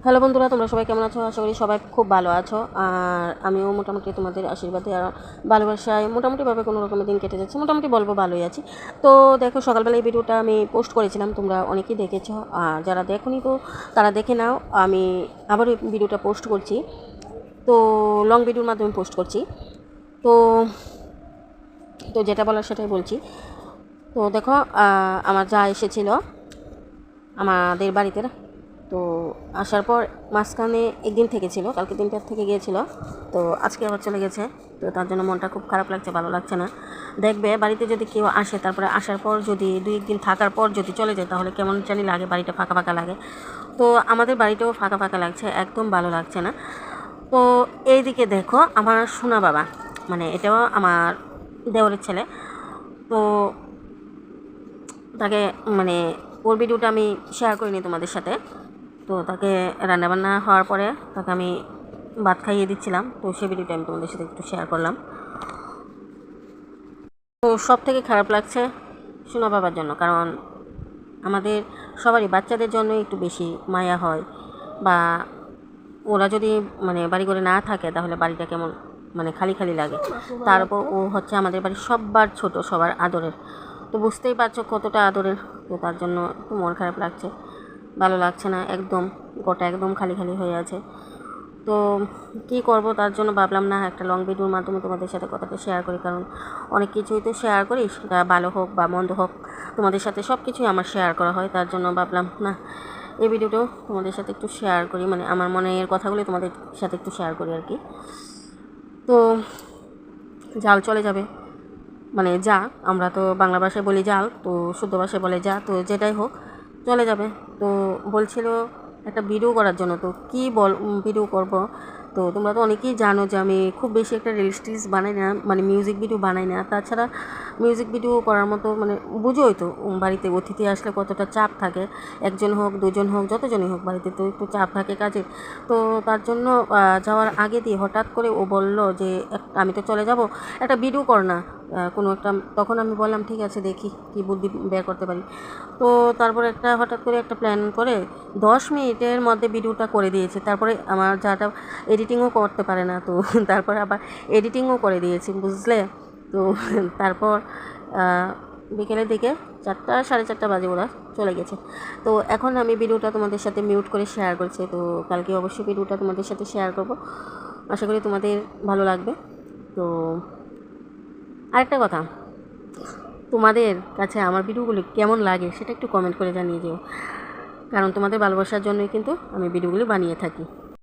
Hello বন্ধুরা, তোমরা সবাই কেমন আছো? আশা করি সবাই খুব ভালো আছো। আর আমিও মোটামুটি তোমাদের আশীর্বাদে আর ভালোবাসায় মোটামুটিভাবে কোনো রকমের দিন কেটে যাচ্ছে, মোটামুটি বলবো ভালোই আছি। তো দেখো, সকালবেলা এই ভিডিওটা আমি পোস্ট করেছিলাম, তোমরা অনেকেই দেখেছো। আর যারা দেখোনি তো তারা দেখে নাও। আমি আবার ওই ভিডিওটা পোস্ট করছি, তো লং ভিডিওর মাধ্যমে পোস্ট করছি। তো তো যেটা বলার সেটাই বলছি। তো দেখো, আমার যা এসেছিলো আমাদের বাড়িতে, তো আসার পর মাঝখানে একদিন থেকেছিল, কালকে দিনটার থেকে গিয়েছিল, তো আজকে আবার চলে গেছে। তো তার জন্য মনটা খুব খারাপ লাগছে, ভালো লাগছে না। দেখবে বাড়িতে যদি কেউ আসে, তারপরে আসার পর যদি 2-1 দিন থাকার পর যদি চলে যায়, তাহলে কেমন জানি লাগে, বাড়িটা ফাঁকা ফাঁকা লাগে। তো আমাদের বাড়িটাও ফাঁকা ফাঁকা লাগছে, একদম ভালো লাগছে না। তো এইদিকে দেখো, আমার সোনা বাবা, মানে এটাও আমার দেওরের ছেলে, তো তাকে মানে ওর ভিডিওটা আমি শেয়ার করিনি তোমাদের সাথে। তো তাকে রান্নাবান্না হওয়ার পরে তাকে আমি ভাত খাইয়ে দিচ্ছিলাম, তো সেই ভিডিওটা আমি তোমাদের সাথে একটু শেয়ার করলাম। তো সব থেকে খারাপ লাগছে সোনা বাবার জন্য, কারণ আমাদের সবারই বাচ্চাদের জন্য একটু বেশি মায়া হয়, বা ওরা যদি মানে বাড়ি করে না থাকে তাহলে বাড়িটা কেমন মানে খালি খালি লাগে। তার উপর ও হচ্ছে আমাদের বাড়ির সবার ছোট, সবার আদরের, তো বুঝতেই পারছো কতটা আদরের। তো তার জন্য একটু মন খারাপ লাগছে, ভালো লাগছে না, একদম গোটা একদম খালি খালি হয়ে আছে। তো কী করব, তার জন্য ভাবলাম না একটা লং ভিডিওর মাধ্যমে তোমাদের সাথে কথাটা শেয়ার করি, কারণ অনেক কিছুই তো শেয়ার করি, সেটা ভালো হোক বা মন্দ হোক, তোমাদের সাথে সব কিছুই আমার শেয়ার করা হয়। তার জন্য ভাবলাম না, এই ভিডিওটাও তোমাদের সাথে একটু শেয়ার করি, মানে আমার মনের কথাগুলি তোমাদের সাথে একটু শেয়ার করি আর কি। তো জাল চলে যাবে, মানে যা, আমরা তো বাংলা ভাষায় বলি জাল, তো শুদ্ধ ভাষায় বলে যা, তো যেটাই হোক চলে যাবে। তো বলছিল একটা ভিডিও করার জন্য, তো কী ভিডিও করব। তো তোমরা তো অনেকেই জানো যে আমি খুব বেশি একটা রিলস টিলস বানাই না, মানে মিউজিক ভিডিও বানাই না। তাছাড়া মিউজিক ভিডিও করার মতো মানে বুঝোই তো, বাড়িতে অতিথি আসলে কতটা চাপ থাকে, একজন হোক দুজন হোক যতজনই হোক, বাড়িতে তো একটু চাপ থাকে কাজে। তো তার জন্য যাওয়ার আগে দিয়ে হঠাৎ করে ও বলল যে আমি তো চলে যাব, একটা ভিডিও কর না কোনো একটা। তখন আমি বললাম ঠিক আছে, দেখি কী বুদ্ধি বের করতে পারি। তো তারপরে হঠাৎ করে একটা প্ল্যান করে 10 মিনিটের মধ্যে ভিডিওটা করে দিয়েছে। তারপরে আমার যাটা এডিটিংও করতে পারে না, তো তারপরে আবার এডিটিংও করে দিয়েছি, বুঝলে। তো তারপর বিকেলের দিকে 4টা 4:30 বাজে ওরা চলে গেছে। তো এখন আমি ভিডিওটা তোমাদের সাথে মিউট করে শেয়ার করছি, তো কালকে অবশ্যই ভিডিওটা তোমাদের সাথে শেয়ার করব, আশা করি তোমাদের ভালো লাগবে। তো আরেকটা কথা, তোমাদের কাছে আমার ভিডিওগুলি কেমন লাগে সেটা একটু কমেন্ট করে জানিয়ে দিও, কারণ তোমাদের ভালোবাসার জন্যই কিন্তু আমি ভিডিওগুলি বানিয়ে থাকি।